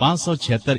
576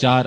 4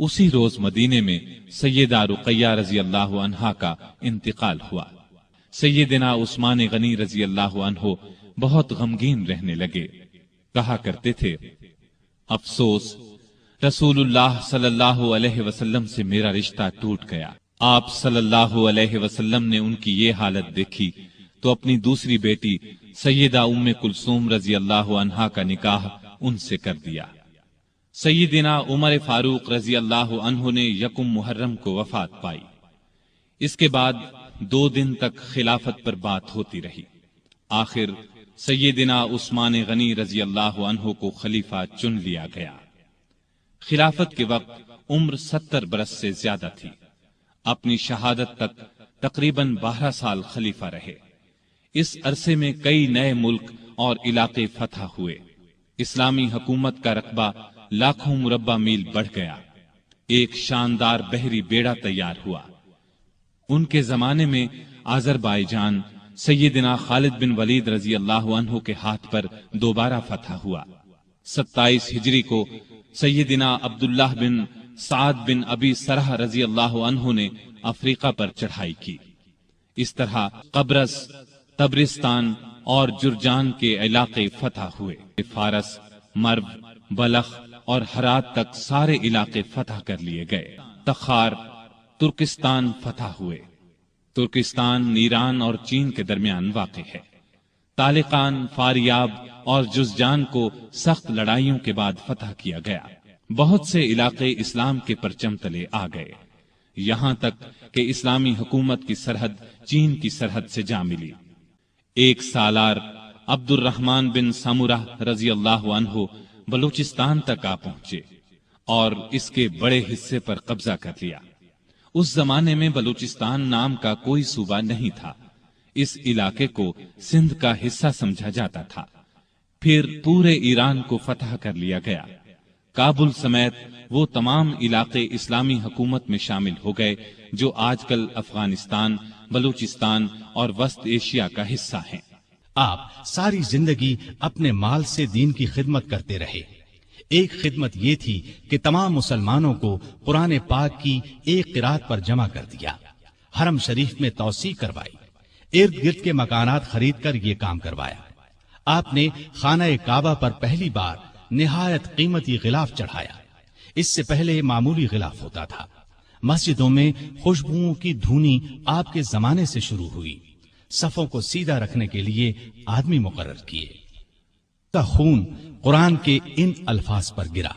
اسی روز مدینے میں سیدہ رقیہ رضی اللہ عنہا کا انتقال ہوا۔ سیدنا عثمان غنی رضی اللہ عنہ بہت غمگین رہنے لگے، کہا کرتے تھے، افسوس، رسول اللہ صلی اللہ علیہ وسلم سے میرا رشتہ ٹوٹ گیا۔ آپ صلی اللہ علیہ وسلم نے ان کی یہ حالت دیکھی تو اپنی دوسری بیٹی سیدہ ام کلثوم رضی اللہ عنہا کا نکاح ان سے کر دیا۔ سیدنا عمر فاروق رضی اللہ عنہ نے یکم محرم کو وفات پائی۔ اس کے بعد 2 دن تک خلافت پر بات ہوتی رہی۔ آخر سیدنا عثمان غنی رضی اللہ عنہ کو خلیفہ چن لیا گیا۔ خلافت کے وقت عمر 70 برس سے زیادہ تھی۔ اپنی شہادت تک تقریباً 12 سال خلیفہ رہے۔ اس عرصے میں کئی نئے ملک اور علاقے فتح ہوئے۔ اسلامی حکومت کا رقبہ لاکھوں مربع میل بڑھ گیا۔ ایک شاندار بحری بیڑا تیار ہوا۔ ان کے زمانے میں آذربائیجان سیدنا خالد بن ولید رضی اللہ عنہ کے ہاتھ پر دوبارہ فتح ہوا۔ 27 ہجری کو سیدنا عبداللہ بن سعد بن ابی سرح رضی اللہ عنہ نے افریقہ پر چڑھائی کی۔ اس طرح قبرص، تبرستان اور جرجان کے علاقے فتح ہوئے۔ فارس، مرو، بلخ اور ہرات تک سارے علاقے فتح کر لیے گئے۔ تخار، ترکستان فتح ہوئے۔ ترکستان ایران اور چین کے درمیان واقع ہے۔ تالقان، فاریاب اور جزجان کو سخت لڑائیوں کے بعد فتح کیا گیا۔ بہت سے علاقے اسلام کے پرچم تلے آ گئے، یہاں تک کہ اسلامی حکومت کی سرحد چین کی سرحد سے جا ملی۔ ایک سالار عبد الرحمن بن سمرہ رضی اللہ عنہ بلوچستان تک آ پہنچے اور اس کے بڑے حصے پر قبضہ کر لیا۔ اس زمانے میں بلوچستان نام کا کوئی صوبہ نہیں تھا۔ اس علاقے کو سندھ کا حصہ سمجھا جاتا تھا۔ پھر پورے ایران کو فتح کر لیا گیا۔ کابل سمیت وہ تمام علاقے اسلامی حکومت میں شامل ہو گئے جو آج کل افغانستان، بلوچستان اور وسط ایشیا کا حصہ ہیں۔ آپ ساری زندگی اپنے مال سے دین کی خدمت کرتے رہے۔ ایک خدمت یہ تھی کہ تمام مسلمانوں کو قرآن پاک کی ایک قرات پر جمع کر دیا، حرم شریف میں توسیع کروائی، ارد گرد کے مکانات خرید کر یہ کام کروایا۔ آپ نے خانہ کعبہ پر پہلی بار نہایت قیمتی غلاف چڑھایا۔ اس سے پہلے معمولی غلاف ہوتا تھا۔ مسجدوں میں خوشبوؤں کی دھونی آپ کے زمانے سے شروع ہوئی۔ صفوں کو سیدھا رکھنے کے لیے آدمی مقرر کیے۔ کا خون قرآن کے ان الفاظ پر گرا،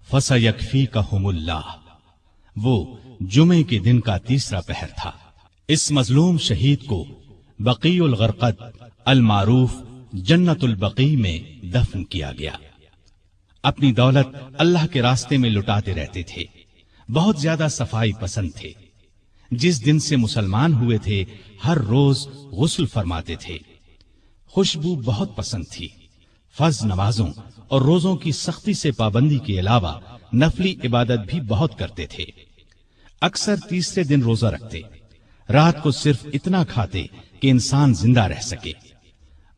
فَسَيَكْفِيكَهُمُ اللَّهُ۔ وہ جمعے کے دن کا تیسرا پہر تھا۔ اس مظلوم شہید کو بقیع الغرقد المعروف جنت البقیع میں دفن کیا گیا۔ اپنی دولت اللہ کے راستے میں لٹاتے رہتے تھے، بہت زیادہ صفائی پسند تھے۔ جس دن سے مسلمان ہوئے تھے ہر روز غسل فرماتے تھے۔ خوشبو بہت پسند تھی۔ فرض نمازوں اور روزوں کی سختی سے پابندی کے علاوہ نفلی عبادت بھی بہت کرتے تھے۔ اکثر تیسرے دن روزہ رکھتے، رات کو صرف اتنا کھاتے کہ انسان زندہ رہ سکے۔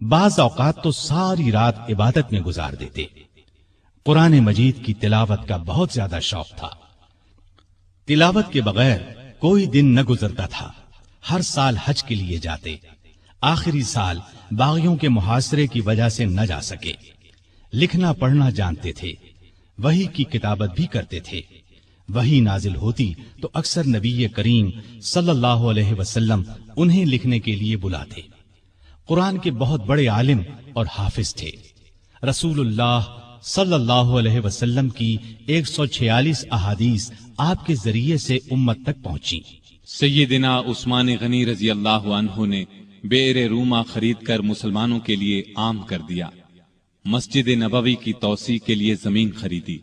بعض اوقات تو ساری رات عبادت میں گزار دیتے۔ قرآن مجید کی تلاوت کا بہت زیادہ شوق تھا۔ تلاوت کے بغیر کوئی دن نہ گزرتا تھا۔ ہر سال حج کے لیے جاتے، آخری سال باغیوں کے محاصرے کی وجہ سے نہ جا سکے۔ لکھنا پڑھنا جانتے تھے، وحی کی کتابت بھی کرتے تھے۔ وحی نازل ہوتی تو اکثر نبی کریم صلی اللہ علیہ وسلم انہیں لکھنے کے لیے بلاتے۔ قرآن کے بہت بڑے عالم اور حافظ تھے۔ رسول اللہ صلی اللہ علیہ وسلم کی 146 احادیث آپ کے ذریعے سے امت تک پہنچی۔ سیدنا عثمان غنی رضی اللہ عنہ نے بئر روما خرید کر مسلمانوں کے لیے عام کر دیا۔ مسجد نبوی کی توسیع کے لیے زمین خریدی۔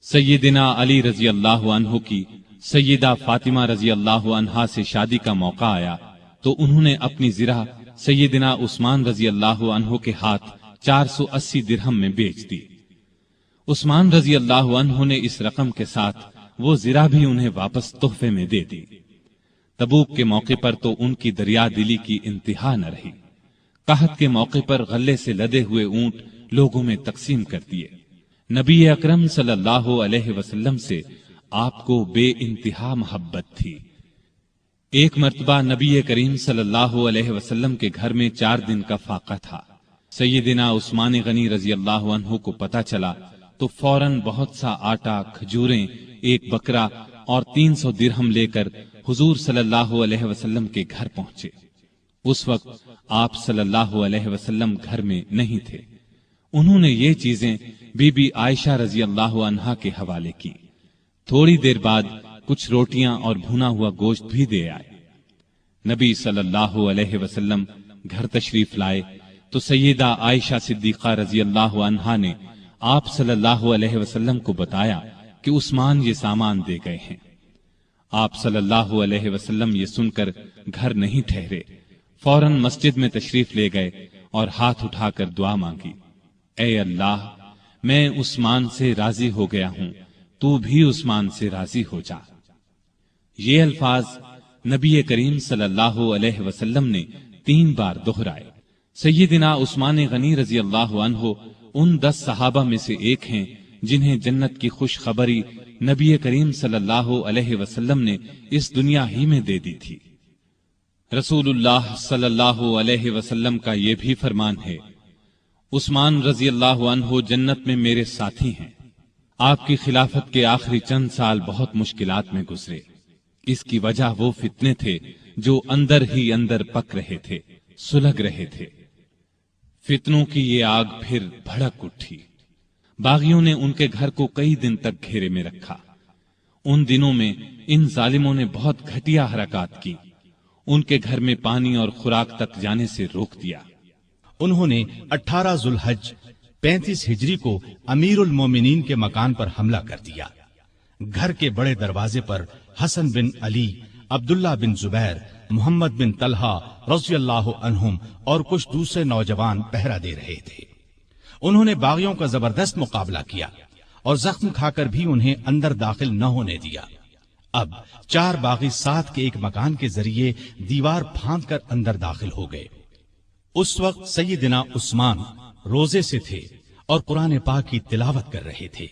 سیدنا علی رضی اللہ عنہ کی سیدہ فاطمہ رضی اللہ عنہا سے شادی کا موقع آیا تو انہوں نے اپنی زرہ سیدنا عثمان رضی اللہ عنہ کے ہاتھ 480 درہم میں بیچ دی۔ عثمان رضی اللہ عنہ نے اس رقم کے ساتھ وہ زرہ بھی انہیں واپس تحفے میں دے دی۔ تبوک کے موقع پر تو ان کی دریا دلی کی انتہا نہ رہی۔ قحط کے موقع پر غلے سے لدے ہوئے اونٹ لوگوں میں تقسیم کر دیے۔ نبی اکرم صلی اللہ علیہ وسلم سے آپ کو بے انتہا محبت تھی۔ ایک مرتبہ نبی کریم صلی اللہ علیہ وسلم کے گھر میں 4 دن کا فاقہ تھا۔ سیدنا عثمان غنی رضی اللہ عنہ کو پتہ چلا تو فوراً بہت سا آٹا، کھجوریں، 1 بکرا اور 300 درہم لے کر حضور صلی اللہ علیہ وسلم کے گھر پہنچے۔ اس وقت آپ صلی اللہ علیہ وسلم گھر میں نہیں تھے۔ انہوں نے یہ چیزیں بی بی عائشہ رضی اللہ عنہا کے حوالے کی۔ تھوڑی دیر بعد کچھ روٹیاں اور بھنا ہوا گوشت بھی دے آئے۔ نبی صلی اللہ علیہ وسلم گھر تشریف لائے تو سیدہ عائشہ صدیقہ رضی اللہ عنہا نے آپ صلی اللہ علیہ وسلم کو بتایا کہ عثمان یہ سامان دے گئے ہیں۔ آپ صلی اللہ علیہ وسلم یہ سن کر گھر نہیں ٹھہرے، فوراً مسجد میں تشریف لے گئے اور ہاتھ اٹھا کر دعا مانگی، اے اللہ، میں عثمان سے راضی ہو گیا ہوں، تو بھی عثمان سے راضی ہو جا۔ یہ الفاظ نبی کریم صلی اللہ علیہ وسلم نے 3 بار دہرائے۔ سیدنا عثمان غنی رضی اللہ عنہ ان 10 صحابہ میں سے ایک ہیں جنہیں جنت کی خوشخبری نبی کریم صلی اللہ علیہ وسلم نے اس دنیا ہی میں دے دی تھی۔ رسول اللہ صلی اللہ علیہ وسلم کا یہ بھی فرمان ہے، عثمان رضی اللہ عنہ جنت میں میرے ساتھی ہیں۔ آپ کی خلافت کے آخری چند سال بہت مشکلات میں گزرے۔ اس کی وجہ وہ فتنے تھے جو اندر ہی اندر پک رہے تھے، سلگ رہے تھے۔ فتنوں کی یہ آگ پھر بھڑک اٹھی۔ باغیوں نے ان کے گھر کو کئی دن تک گھیرے میں رکھا۔ ان دنوں میں ان ظالموں نے بہت گھٹیا حرکات کی، ان کے گھر میں پانی اور خوراک تک جانے سے روک دیا۔ انہوں نے 18 ذوالحج 35 ہجری کو امیر المومنین کے مکان پر حملہ کر دیا۔ گھر کے بڑے دروازے پر حسن بن علی، عبداللہ بن زبیر، محمد بن طلحہ رضی اللہ عنہم اور کچھ دوسرے نوجوان پہرا دے رہے تھے۔ انہوں نے باغیوں کا زبردست مقابلہ کیا اور زخم کھا کر بھی انہیں اندر داخل نہ ہونے دیا۔ اب 4 باغی ساتھ کے ایک مکان کے ذریعے دیوار پھاند کر اندر داخل ہو گئے۔ اس وقت سیدنا عثمان روزے سے تھے اور قرآن پاک کی تلاوت کر رہے تھے۔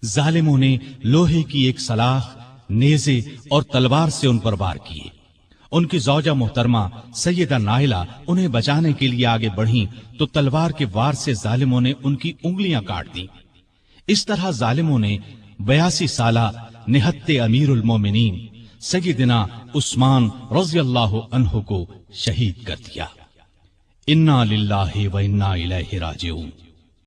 ظالموں نے لوہے کی ایک سلاخ، نیزے اور تلوار سے ان پر وار کیے۔ ان کی زوجہ محترمہ سیدہ نائلہ انہیں بچانے کے لیے آگے بڑھیں تو تلوار کے وار سے ظالموں نے ان کی انگلیاں کاٹ دیں۔ اس طرح ظالموں نے 82 سالہ نہتے امیر المومنین سیدنا عثمان رضی اللہ عنہ کو شہید کر دیا۔ انا للہ و انا الیہ راجعون۔